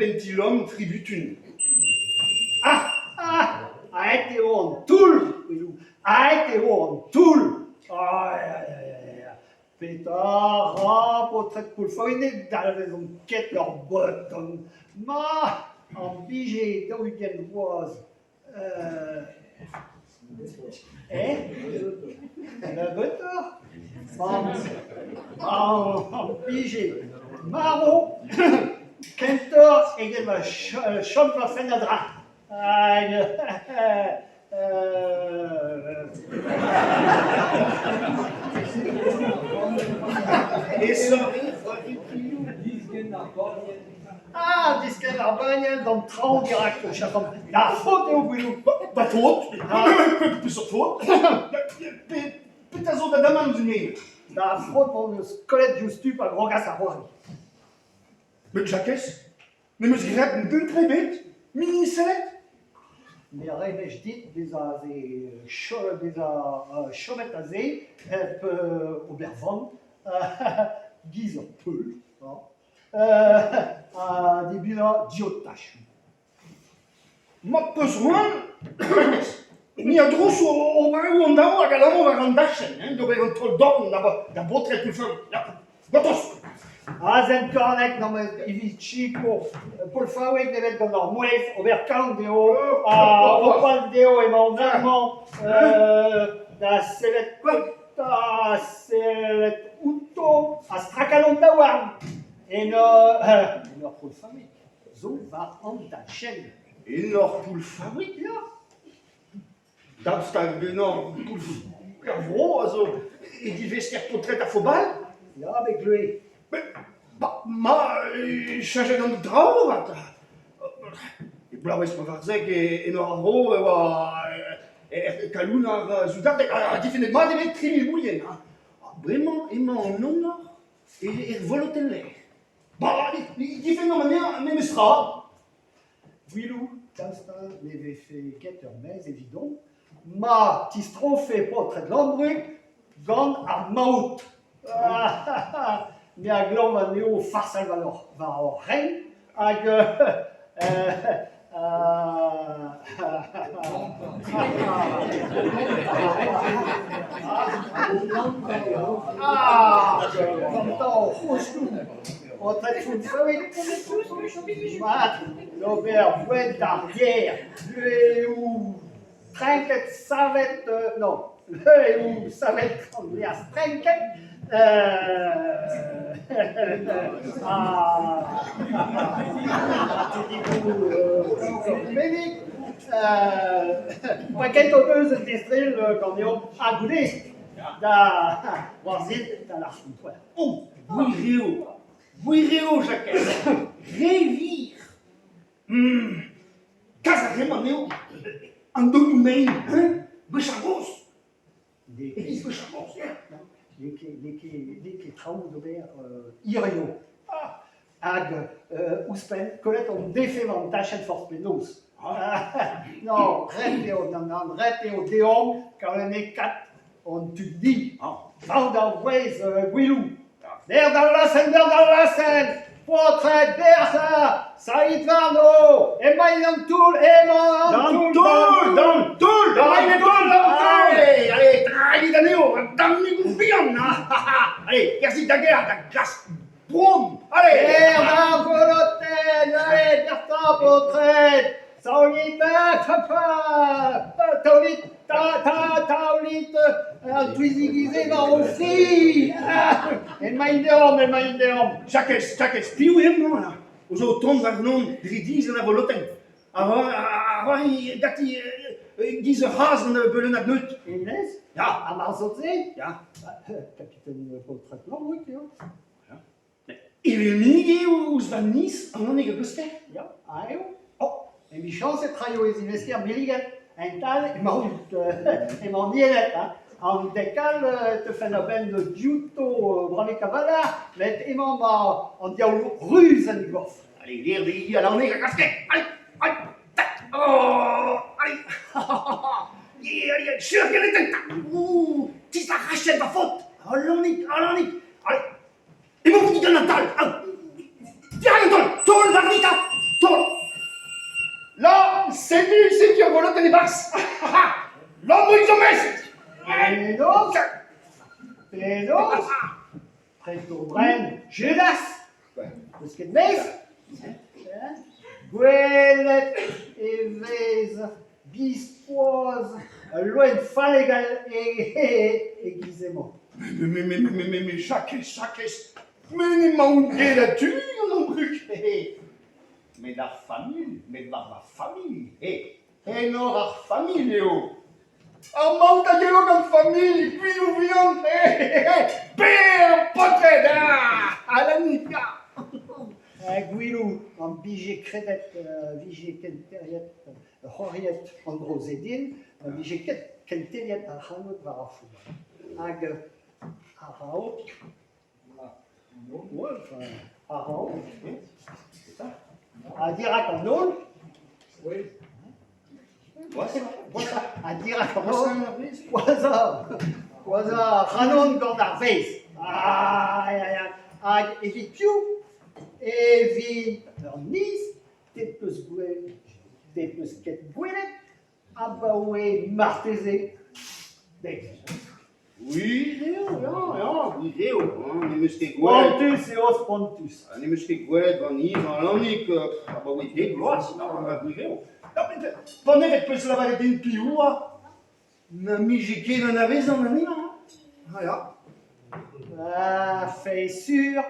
pentilum tributun. Aet eo an toul, Gwilou. Aet eo an toul. Petra, potret koulfoinet dalvez an ket ur bot ma an bije daougen voaz. La butter? An bije. Marron, kentor eget ma chom va fen a dra. Et ça, Disken ar banel d'an traoù direct o chakam. Da faute eo Gwilou. da faute, plus sur faute. Peut-être zo da daman zune. Da faute an eus kollet justup a grogas a roari. Mais Jacques, ne me gret un deux très bête, mini select. Me revech dit bez a chomet a ze hep obervon giz ur peul. A debila diotach. Ma besoin, ni a dros o barou an daou hag alamo war an dachen, d'ober an trol dorn da botret plus fin. Gotos! Zen kornek n'am evit chiko Paul Fawek nevet gant ar mouef ober kaout deo opal deo emañ verman da sevet outo a strakalon da warn en ur Paul Fawek zo war an da chen. Et leur poule fabrique, ja. Das da genau poule vro, also et die vestiaire portrait à fobal. Ja, avec lui. Change dan de drauw wat. Ik blauw is maar verzek in een ro kaloen naar Zuid. Die vindt het maar niet très moeilijk. Vraiment, iemand non nog. Ik wil het in leeg. Maar die vindt nog maar niet meer straat. Gwilou, tasta n'eve fait ket ur mez evidon, ma ti strofe potret lambruk gant ar maout. Me a glant va neo farsal va ur ren, hag gantañ c'hostou. Potret fout feuet, mat, l'ober boued d'ar bière, ou trinket savet, non, ou savet an leas trinket, Ménic, paquet o deus eus destrel gant eo a goudest da warzit da l'archontoir. Oh, Bouireo, Jacques. Révir. Casa remaneu. Andou no meio. Bechagos. Eles bechagos. Deke traoù d'ober irio. Hag ouspen kollet an defe van tachet force penaos. Non, ret eo deom, kalene kat on tu di. Vaud ar wez Gwilou. Der dal lassen, potret bersa, Saïd Varno, emañ an toul, Allez, trahi d'aneo, damni goupion, allez, merci da guerre, da glas, boum, allez. da voloten, allez, bersa, potret, Saïd, taolit, an tuizigize war o fri. Emañ deom. Jacques, piou non, là. Ozo ton war non, dridis en a voloten. Gati, gize hazen beulen a neut. Inez? Ja. A marzotze? Ja. Capitaine Potret Lambruk, eo. Il est migi ouz van nis an ege guster. Ja, a eo. Mi chance et traio ez investier biliget. En tal, emañ nielet, an dekal te fen a ben de diouto brave kavala, met emañ an diaoul ruz an igorf. Allez, l'air de Iggy à l'année, la casquette. Allez, tac. Oh, allez. Allez, sûr qu'il est tac. Ouh, tu la rachètes la faute. Allons-y. Allez. Et mon petit Natal. Viens, Anton, tol, Varnita. de bars. L'homme ils ont Pedos, preto bren, Judas, eus ket bez, gwelet evez, bispoaz, loen falegal e gizemant. Mais chaque, mais ni manqué là-dessus, on en truc. Mais la famille, mais la famille, non la famille, Léo. En monta gelo comme famille, puis nous vions, père, potet, à la nica. Gwilou, an bije kredet, vije kenteriet, c'horiet an grozedin, vije kenteriet ar c'hanot war ar foul. Hag ar raok, ar raok, a dirak an ol, a dirak an ol, oaza c'hanon gant ar veiz. Hag evit piou, evit ur niz, tet peus ket gwelet, a baoe marteze. Oui, Léo, ni meus ket gwelet. Pontus e os Pontus. Ni meus ket gwelet, van ni, van lannik, a ba oe ket gloaz, oui, Léo. Ponnet peus lavaret den pioua, na mije ket an avez an ani, ya. Feuille sûre,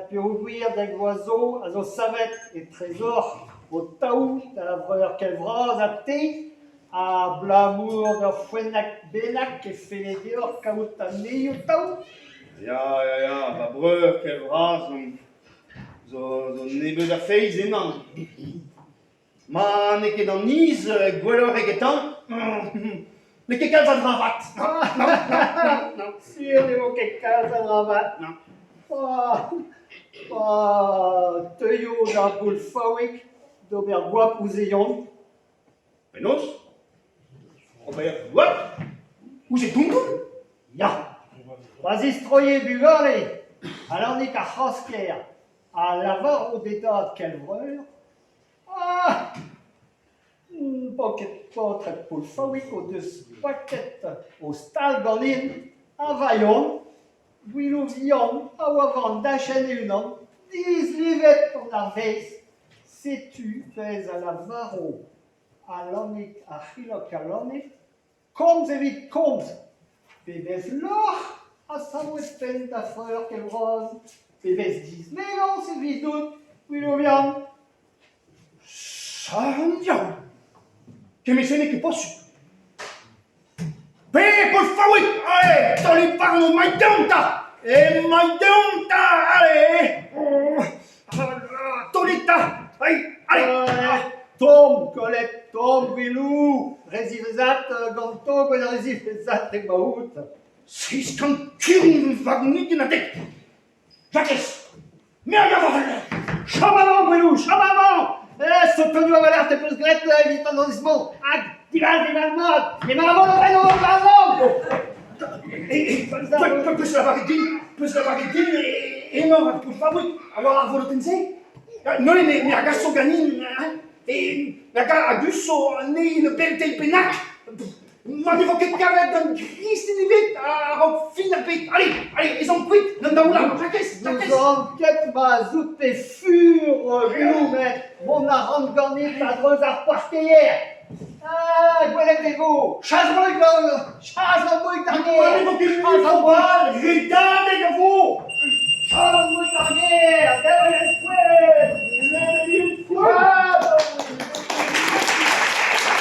puis ouvrir des oiseaux, à zo savet et trésor, au taou, à la vreur qu'elle vraz à thé, à blamour de fouenac benac et fait les dior kaout à ney au taou. Ya, ba breur, kel vraz, zo nebe da feiz enan. Ma ne ket an niz, gwellor egetan, ne ket kalz an ravat. Non, sûr, il faut quelque chose à rabat. Teuio da boule fawik, d'ober bois pouzeyon. Penos? Ober, what? Où c'est Tuntum? Ya. Vas-y, stroyer bugale. Alors, ni qu'à Roskier, à lavar au détat de quel vreur. Pocket potret pour fawik au deux paquettes au stal ganin, à vaillon, Gwilou vion, a oavant d'achen et une homme, 10 livet pour la veille, sais-tu, fais à la varo, à l'onic, à chilok à l'onic, combs et vite combs, bébès l'or, à samouet pen d'afreur qu'elle rose, bébès 10 mélanges et vite doute, Gwilou vion. Sandiao! Que me sene que posso. Pe, por favor! Allez, toli parno, mai deunta! Mai deunta! Allez! Tolita! Allez! Tom, Colette, Tom, Gwilou, Rezivzat, Ganto, Rezivzat et Maout. Siskan kirun vagnik na dek! Jacques! Mergavol! Chamamant, Gwilou, chamamant! Sotonu a valer te peus gret evit an onismo. Hag, dival mod, e ma avon o reno o valon! Peus la varedin, e non, por favor, alors a volotense? Noi ne agasso ganin, e agusso ne le belte penac, ma ne vo ket kavet d'an Christ in evit, a ro fin ar pet. Allez, ils ont quit, n'an daoula, Jacques! Nous en ket ma zout e fur, Gwilou, mais mon a rand ganit a dreuz ar poarteier. Gwelet e vo, chaz an moik d'arnier, Redade de vous! chaz an moik d'arnier, a devoyen fouet.